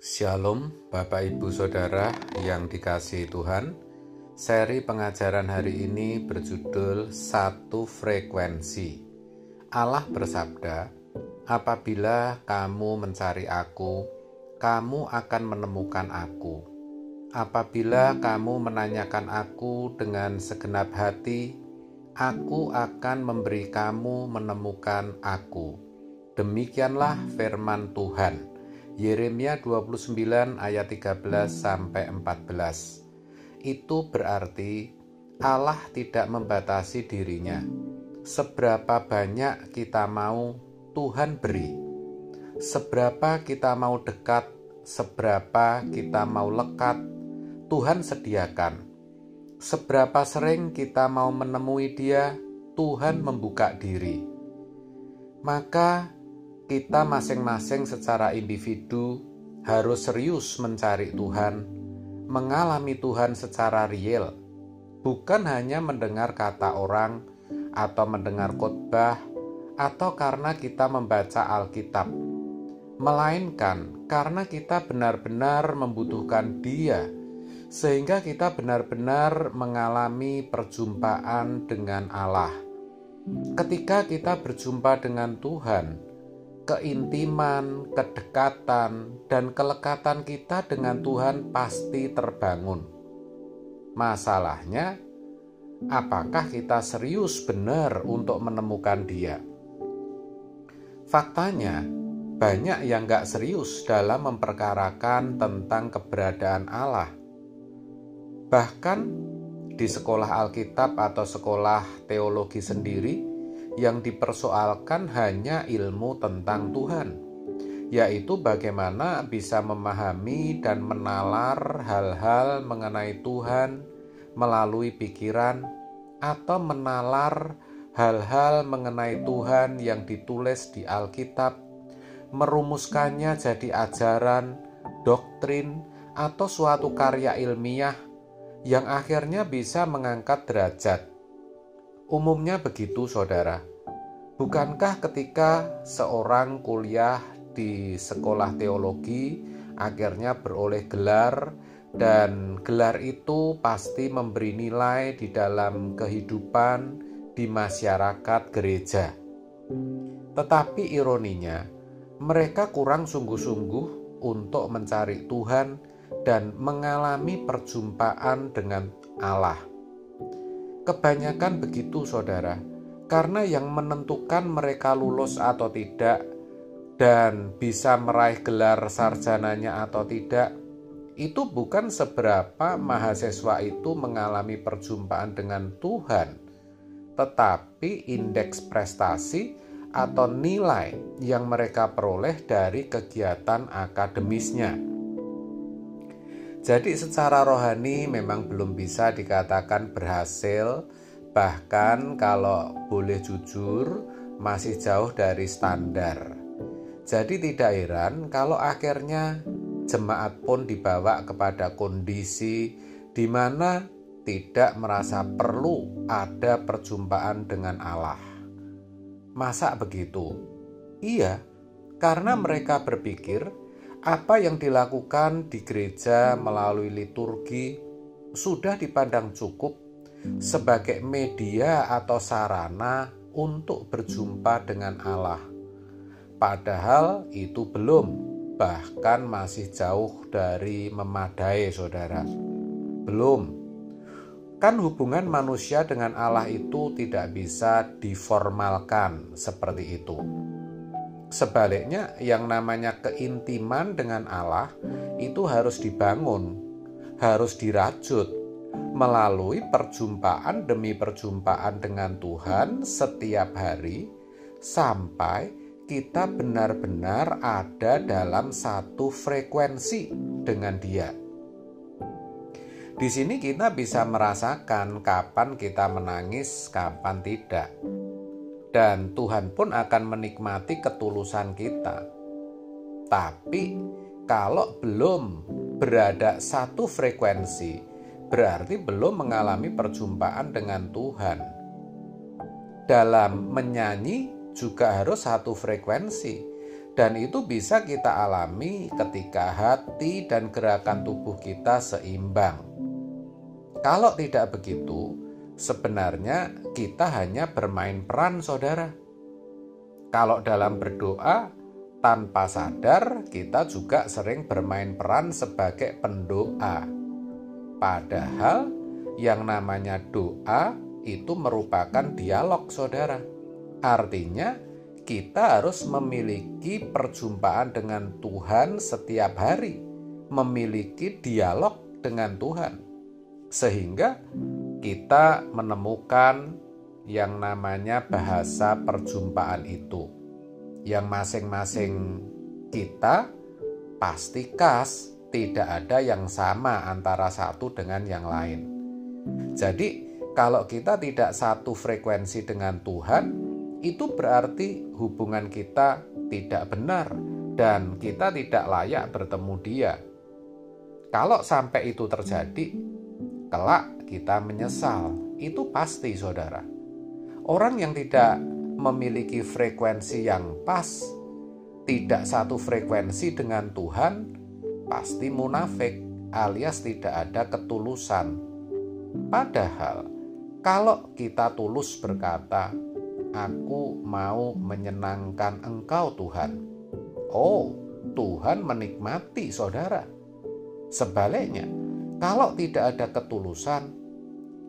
Shalom Bapak Ibu Saudara yang dikasihi Tuhan. Seri pengajaran hari ini berjudul Satu Frekuensi. Allah bersabda, "Apabila kamu mencari Aku, kamu akan menemukan Aku. Apabila kamu menanyakan Aku dengan segenap hati, Aku akan memberi kamu menemukan Aku." Demikianlah firman Tuhan. Yeremia 29 ayat 13-14. Itu berarti Allah tidak membatasi dirinya. Seberapa banyak kita mau, Tuhan beri. Seberapa kita mau dekat, seberapa kita mau lekat, Tuhan sediakan. Seberapa sering kita mau menemui Dia, Tuhan membuka diri. Maka kita masing-masing secara individu harus serius mencari Tuhan, mengalami Tuhan secara real, bukan hanya mendengar kata orang atau mendengar khotbah atau karena kita membaca Alkitab, melainkan karena kita benar-benar membutuhkan Dia, sehingga kita benar-benar mengalami perjumpaan dengan Allah. Ketika kita berjumpa dengan Tuhan, keintiman, kedekatan, dan kelekatan kita dengan Tuhan pasti terbangun. Masalahnya, apakah kita serius benar untuk menemukan Dia? Faktanya, banyak yang gak serius dalam memperkarakan tentang keberadaan Allah. Bahkan di sekolah Alkitab atau sekolah teologi sendiri, yang dipersoalkan hanya ilmu tentang Tuhan, yaitu bagaimana bisa memahami dan menalar hal-hal mengenai Tuhan melalui pikiran, atau menalar hal-hal mengenai Tuhan yang ditulis di Alkitab, merumuskannya jadi ajaran, doktrin, atau suatu karya ilmiah yang akhirnya bisa mengangkat derajat. Umumnya begitu, saudara. Bukankah ketika seorang kuliah di sekolah teologi akhirnya beroleh gelar, dan gelar itu pasti memberi nilai di dalam kehidupan di masyarakat gereja. Tetapi ironinya, mereka kurang sungguh-sungguh untuk mencari Tuhan dan mengalami perjumpaan dengan Allah. Kebanyakan begitu, saudara, karena yang menentukan mereka lulus atau tidak dan bisa meraih gelar sarjananya atau tidak, itu bukan seberapa mahasiswa itu mengalami perjumpaan dengan Tuhan, tetapi indeks prestasi atau nilai yang mereka peroleh dari kegiatan akademisnya. Jadi secara rohani memang belum bisa dikatakan berhasil, bahkan kalau boleh jujur masih jauh dari standar. Jadi tidak heran kalau akhirnya jemaat pun dibawa kepada kondisi di mana tidak merasa perlu ada perjumpaan dengan Allah. Masa begitu? Iya, karena mereka berpikir apa yang dilakukan di gereja melalui liturgi sudah dipandang cukup sebagai media atau sarana untuk berjumpa dengan Allah. Padahal itu belum, bahkan masih jauh dari memadai, saudara. Belum. Kan hubungan manusia dengan Allah itu tidak bisa diformalkan seperti itu. Sebaliknya, yang namanya keintiman dengan Allah itu harus dibangun, harus dirajut melalui perjumpaan demi perjumpaan dengan Tuhan setiap hari, sampai kita benar-benar ada dalam satu frekuensi dengan Dia. Di sini kita bisa merasakan kapan kita menangis, kapan tidak. Dan Tuhan pun akan menikmati ketulusan kita. Tapi kalau belum berada satu frekuensi, berarti belum mengalami perjumpaan dengan Tuhan. Dalam menyanyi juga harus satu frekuensi. Dan itu bisa kita alami ketika hati dan gerakan tubuh kita seimbang. Kalau tidak begitu, sebenarnya kita hanya bermain peran, saudara. Kalau dalam berdoa, tanpa sadar kita juga sering bermain peran sebagai pendoa. Padahal yang namanya doa itu merupakan dialog, saudara. Artinya kita harus memiliki perjumpaan dengan Tuhan setiap hari, memiliki dialog dengan Tuhan, sehingga kita menemukan yang namanya bahasa perjumpaan itu, yang masing-masing kita pasti khas, tidak ada yang sama antara satu dengan yang lain. Jadi kalau kita tidak satu frekuensi dengan Tuhan, itu berarti hubungan kita tidak benar dan kita tidak layak bertemu Dia. Kalau sampai itu terjadi, kelak kita menyesal. Itu pasti, saudara. Orang yang tidak memiliki frekuensi yang pas, tidak satu frekuensi dengan Tuhan, pasti munafik alias tidak ada ketulusan. Padahal kalau kita tulus berkata, "Aku mau menyenangkan Engkau, Tuhan." Oh, Tuhan menikmati, saudara. Sebaliknya, kalau tidak ada ketulusan,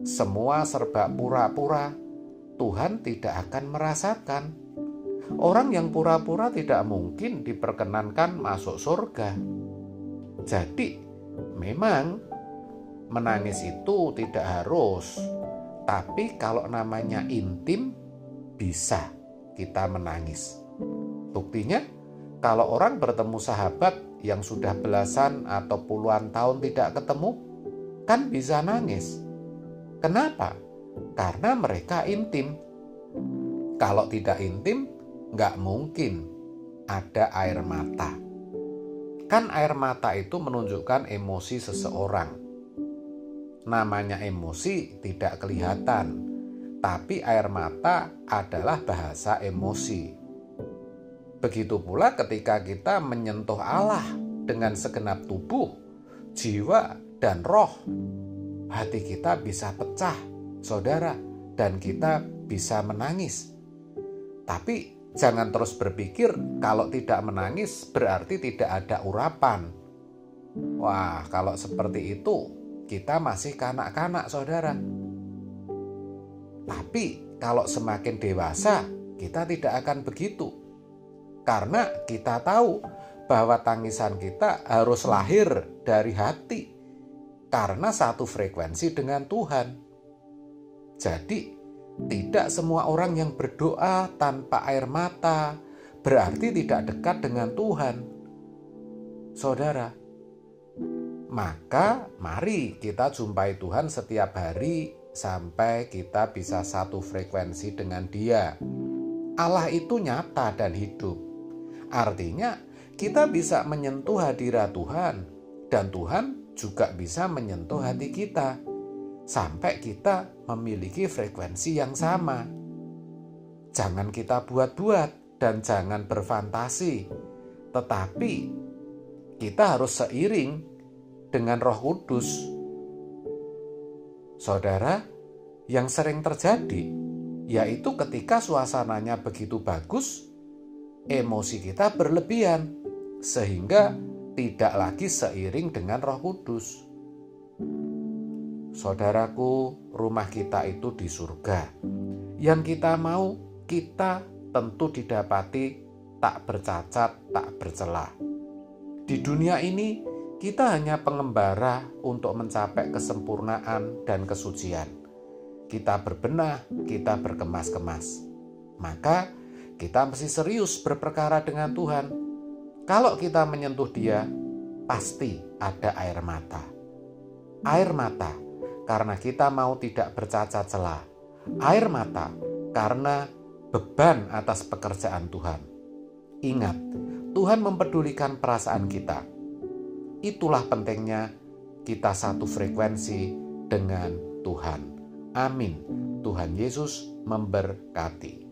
semua serba pura-pura, Tuhan tidak akan merasakan. Orang yang pura-pura tidak mungkin diperkenankan masuk surga. Jadi, memang menangis itu tidak harus, tapi kalau namanya intim, bisa kita menangis. Buktinya, kalau orang bertemu sahabat yang sudah belasan atau puluhan tahun tidak ketemu, kan bisa nangis. Kenapa? Karena mereka intim. Kalau tidak intim, nggak mungkin ada air mata. Kan air mata itu menunjukkan emosi seseorang. Namanya emosi tidak kelihatan, tapi air mata adalah bahasa emosi. Begitu pula ketika kita menyentuh Allah dengan segenap tubuh, jiwa, dan roh, hati kita bisa pecah, saudara, dan kita bisa menangis. Tapi jangan terus berpikir kalau tidak menangis berarti tidak ada urapan. Wah, kalau seperti itu kita masih kanak-kanak, saudara. Tapi kalau semakin dewasa, kita tidak akan begitu. Karena kita tahu bahwa tangisan kita harus lahir dari hati. Karena satu frekuensi dengan Tuhan. Jadi, tidak semua orang yang berdoa tanpa air mata berarti tidak dekat dengan Tuhan. Saudara, maka mari kita jumpai Tuhan setiap hari sampai kita bisa satu frekuensi dengan Dia. Allah itu nyata dan hidup. Artinya kita bisa menyentuh hadirat Tuhan, dan Tuhan juga bisa menyentuh hati kita sampai kita memiliki frekuensi yang sama. Jangan kita buat-buat dan jangan berfantasi, tetapi kita harus seiring dengan Roh Kudus. Saudara, yang sering terjadi yaitu ketika suasananya begitu bagus, emosi kita berlebihan sehingga tidak lagi seiring dengan Roh Kudus. Saudaraku, rumah kita itu di surga. Yang kita mau, kita tentu didapati tak bercacat, tak bercelah. Di dunia ini, kita hanya pengembara untuk mencapai kesempurnaan dan kesucian. Kita berbenah, kita berkemas-kemas. Maka kita mesti serius berperkara dengan Tuhan. Kalau kita menyentuh Dia, pasti ada air mata. Air mata karena kita mau tidak bercacat celah. Air mata karena beban atas pekerjaan Tuhan. Ingat, Tuhan mempedulikan perasaan kita. Itulah pentingnya kita satu frekuensi dengan Tuhan. Amin. Tuhan Yesus memberkati.